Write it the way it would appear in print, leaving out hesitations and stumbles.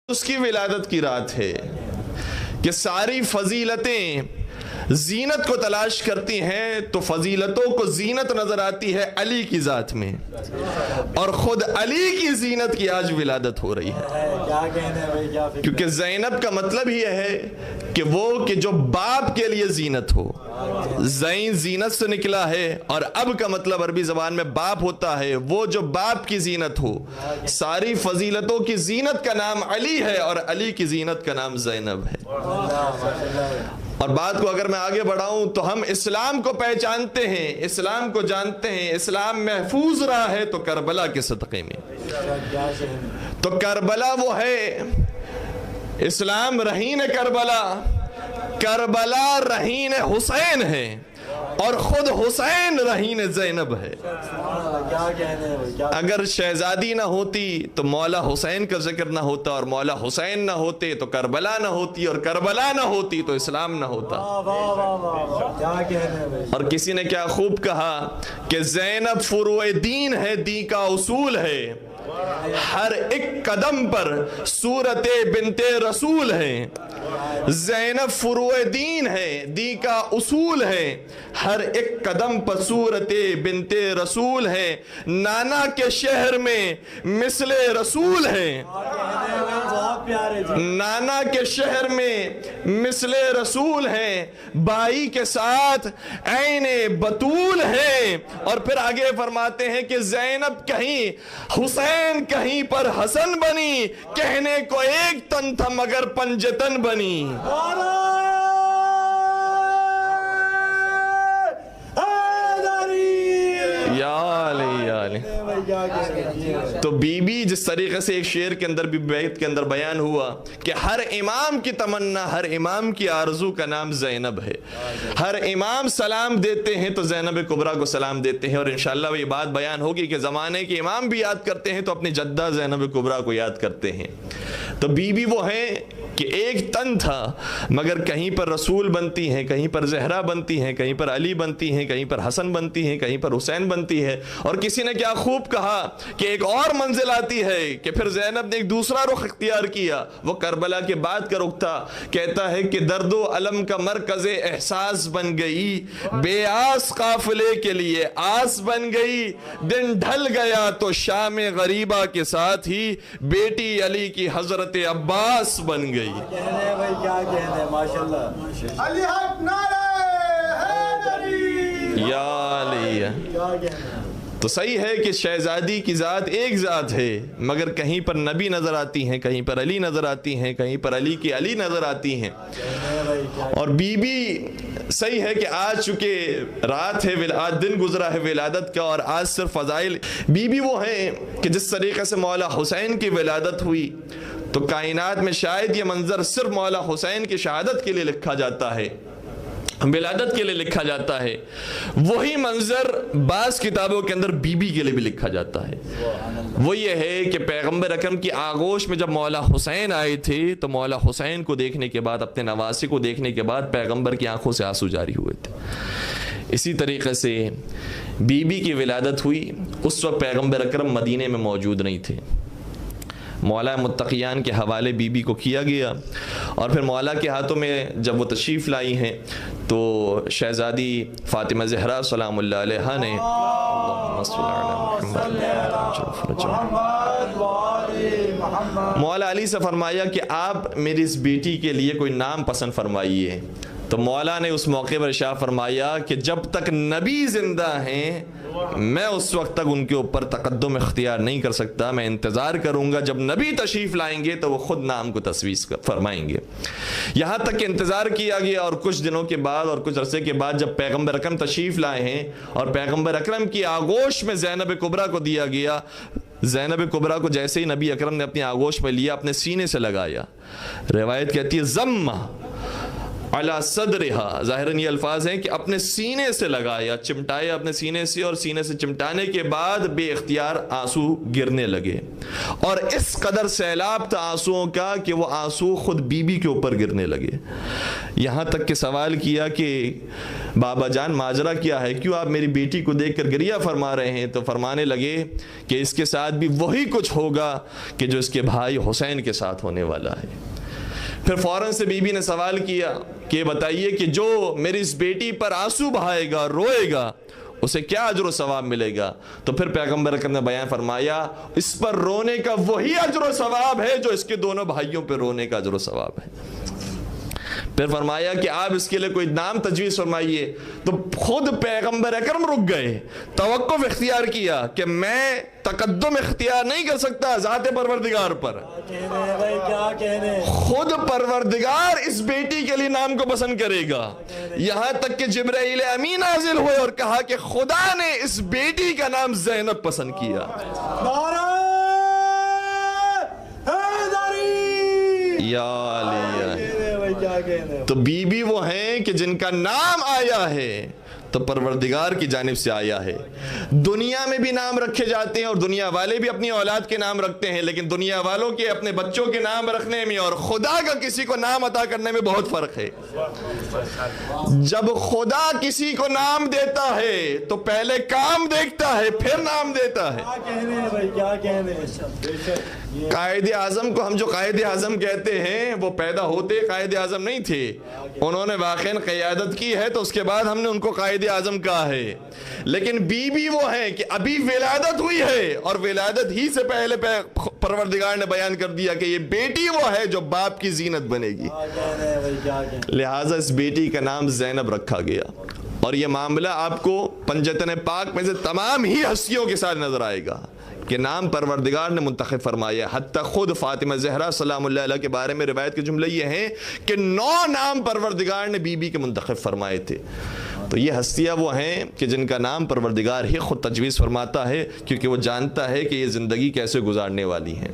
اس کی ولادت کی رات ہے کہ ساری فضیلتیں زینت کو تلاش کرتی ہیں تو فضیلتوں کو زینت نظر آتی ہے علی کی ذات میں، اور خود علی کی زینت کی آج ولادت ہو رہی ہے، کیونکہ زینب کا مطلب ہی ہے کہ وہ کہ جو باپ کے لیے زینت ہو، زین زینت سے نکلا ہے، اور اب کا مطلب عربی زبان میں باپ ہوتا ہے، وہ جو باپ کی زینت ہو۔ ساری فضیلتوں کی زینت کا نام علی ہے اور علی کی زینت کا نام زینب ہے۔ اور بات کو اگر میں آگے بڑھاؤں تو ہم اسلام کو پہچانتے ہیں، اسلام کو جانتے ہیں، اسلام محفوظ رہا ہے تو کربلا کے صدقے میں۔ تو کربلا وہ ہے، اسلام رہین کربلا، کربلا رہین حسین ہے، اور خود حسین رہین زینب ہے۔ اگر شہزادی نہ ہوتی تو مولا حسین کا ذکر نہ ہوتا، اور مولا حسین نہ ہوتے تو کربلا نہ ہوتی، اور کربلا نہ ہوتی تو اسلام نہ ہوتا۔ اور کسی نے کیا خوب کہا کہ زینب فروع دین ہے، دین کا اصول ہے، ہر ایک قدم پر صورت بنت رسول ہے۔ زینب فروع دین ہے، دین کا اصول ہے، ہر ایک قدم پر صورت بنت رسول ہے، نانا کے شہر میں مثل رسول ہے، نانا کے شہر میں مثل رسول ہے، بائی کے ساتھ عین بطول ہے۔ اور پھر آگے فرماتے ہیں کہ زینب کہیں حسین کہیں پر حسن بنی، کہنے کو ایک تن تھا مگر پنجتن بنی۔ تو بی بی جس طریقے سے ایک شعر کے اندر بھی بیت کے اندر بیان ہوا کہ ہر امام کی تمنا، ہر امام کی آرزو کا نام زینب ہے۔ ہر امام سلام دیتے ہیں تو زینب کبریٰ کو سلام دیتے ہیں، اور انشاءاللہ یہ بات بیان ہوگی کہ زمانے کے امام بھی یاد کرتے ہیں تو اپنی جدہ زینب کبریٰ کو یاد کرتے ہیں۔ تو بی بی وہ ہیں کہ ایک تن تھا مگر کہیں پر رسول بنتی ہیں، کہیں پر زہرا بنتی ہیں، کہیں پر علی بنتی ہیں، کہیں پر حسن بنتی ہیں، کہیں پر حسین بنتی ہے۔ اور کسی نے کیا خوب کہا کہ ایک اور منزل آتی ہے کہ پھر زینب نے ایک دوسرا رخ اختیار کیا، وہ کربلا کے بعد کا رخ تھا۔ کہتا ہے کہ درد و علم کا مرکز احساس بن گئی، بے آس قافلے کے لیے آس بن گئی، دن ڈھل گیا تو شام غریبہ کے ساتھ ہی بیٹی علی کی حضرت عباس بن گئی۔ کہنے بھائی کیا کہنے، ماشاءاللہ علی حق نعرہ حیدری یا علی۔ تو صحیح ہے کہ شہزادی کی ذات ایک ذات ہے، مگر کہیں پر نبی نظر آتی ہیں، کہیں پر علی نظر آتی ہیں، کہیں پر علی کی علی نظر آتی ہیں۔ اور بی بی صحیح ہے کہ آج چونکہ رات ہے، آج دن گزرا ہے ولادت کا، اور آج صرف فضائل بی بی وہ ہیں کہ جس طریقے سے مولا حسین کی ولادت ہوئی تو کائنات میں شاید یہ منظر صرف مولا حسین کی شہادت کے لیے لکھا جاتا ہے، ولادت کے لیے لکھا جاتا ہے، وہی منظر بعض کتابوں کے اندر بی بی کے لیے بھی لکھا جاتا ہے۔ وہ یہ ہے کہ پیغمبر اکرم کی آغوش میں جب مولا حسین آئے تھے تو مولا حسین کو دیکھنے کے بعد، اپنے نواسے کو دیکھنے کے بعد پیغمبر کی آنکھوں سے آنسو جاری ہوئے تھے۔ اسی طریقے سے بی بی کی ولادت ہوئی، اس وقت پیغمبر اکرم مدینے میں موجود نہیں تھے، مولا متقیان کے حوالے بی بی کو کیا گیا، اور پھر مولا کے ہاتھوں میں جب وہ تشریف لائی ہیں تو شہزادی فاطمہ زہرا سلام اللہ علیہا نے مولا علی سے فرمایا کہ آپ میری اس بیٹی کے لیے کوئی نام پسند فرمائیے۔ تو مولا نے اس موقع پر ارشاد فرمایا کہ جب تک نبی زندہ ہیں میں اس وقت تک ان کے اوپر تقدم اختیار نہیں کر سکتا، میں انتظار کروں گا، جب نبی تشریف لائیں گے تو وہ خود نام کو تسویس فرمائیں گے۔ یہاں تک کہ انتظار کیا گیا، اور کچھ دنوں کے بعد اور کچھ عرصے کے بعد جب پیغمبر اکرم تشریف لائے ہیں اور پیغمبر اکرم کی آغوش میں زینب کبریٰ کو دیا گیا، زینب کبریٰ کو جیسے ہی نبی اکرم نے اپنی آغوش میں لیا، اپنے سینے سے لگایا، روایت کہتی ہے زمّ علی صدرہا، ظاہراً یہ الفاظ ہیں کہ اپنے سینے سے لگایا، چمٹایا اپنے سینے سے، اور سینے سے چمٹانے کے بعد بے اختیار آنسو گرنے لگے، اور اس قدر سیلاب تھا آنسوؤں کا کہ وہ آنسو خود بی بی کے اوپر گرنے لگے۔ یہاں تک کہ سوال کیا کہ بابا جان ماجرا کیا ہے، کیوں آپ میری بیٹی کو دیکھ کر گریہ فرما رہے ہیں؟ تو فرمانے لگے کہ اس کے ساتھ بھی وہی کچھ ہوگا کہ جو اس کے بھائی حسین کے ساتھ ہونے والا ہے۔ پھر فوراً سے بی بی نے سوال کیا کہ بتائیے کہ جو میری اس بیٹی پر آنسو بہائے گا، روئے گا، اسے کیا اجر و ثواب ملے گا؟ تو پھر پیغمبر اکرم نے بیان فرمایا اس پر رونے کا وہی اجر و ثواب ہے جو اس کے دونوں بھائیوں پہ رونے کا اجر و ثواب ہے۔ پھر فرمایا کہ آپ اس کے لیے کوئی نام تجویز فرمائیے، تو خود پیغمبر اکرم رک گئے، توقف اختیار کیا کہ میں تقدم اختیار نہیں کر سکتا ذات پروردگار پر، خود پروردگار اس بیٹی کے لیے نام کو پسند کرے گا۔ یہاں تک کہ جبرائیل امین نازل ہوئے اور کہا کہ خدا نے اس بیٹی کا نام زینب پسند کیا۔ یا علی، تو بی بی وہ ہیں کہ جن کا نام آیا ہے تو پروردگار کی جانب سے آیا ہے۔ دنیا میں بھی نام رکھے جاتے ہیں اور دنیا والے بھی اپنی اولاد کے نام رکھتے ہیں، لیکن دنیا والوں کے اپنے بچوں کے نام رکھنے میں اور خدا کا کسی کو نام عطا کرنے میں بہت فرق ہے۔ جب خدا کسی کو نام دیتا ہے تو پہلے کام دیکھتا ہے پھر نام دیتا ہے۔ قائد اعظم کو ہم جو قائد اعظم کہتے ہیں وہ پیدا ہوتے قائد اعظم نہیں تھے، انہوں نے واقعاً قیادت کی ہے تو اس کے بعد ہم نے ان کو قائد اعظم کہا ہے، لیکن بی بی وہ ہیں کہ ابھی ولادت ہوئی ہے اور ولادت ہی سے پہلے پروردگار نے بیان کر دیا کہ یہ بیٹی وہ ہے جو باپ کی زینت بنے گی، لہٰذا اس بیٹی کا نام زینب رکھا گیا۔ اور یہ معاملہ آپ کو پنجتن پاک میں سے تمام ہی ہستیوں کے ساتھ نظر آئے گا کہ نام پروردگار نے منتخب فرمایا۔ حتیٰ خود فاطمہ زہرا سلام اللہ علیہ کے بارے میں روایت کے جملے یہ ہیں کہ 9 نام پروردگار نے بی بی کے منتخب فرمائے تھے۔ تو یہ ہستیاں وہ ہیں کہ جن کا نام پروردگار ہی خود تجویز فرماتا ہے، کیونکہ وہ جانتا ہے کہ یہ زندگی کیسے گزارنے والی ہیں۔